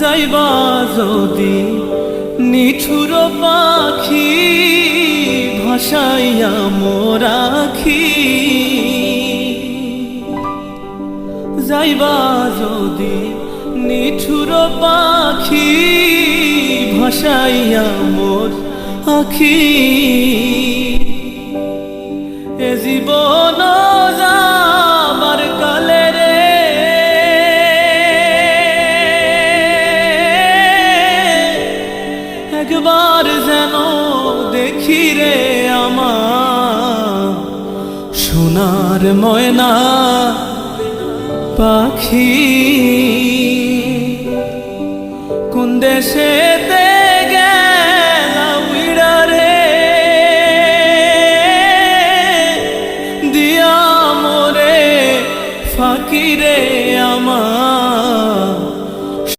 যাইবা যদি নিঠুর পাখি ভাসাইয়া মোরাখি, যাইবা যদি নিঠুর পাখি ভাসাইয়া মোর আখি, এ জীবন যাবার কালে রে একবার যেন দেখি রে আমার সোনার ময়না পাখি, কোন দেশেতে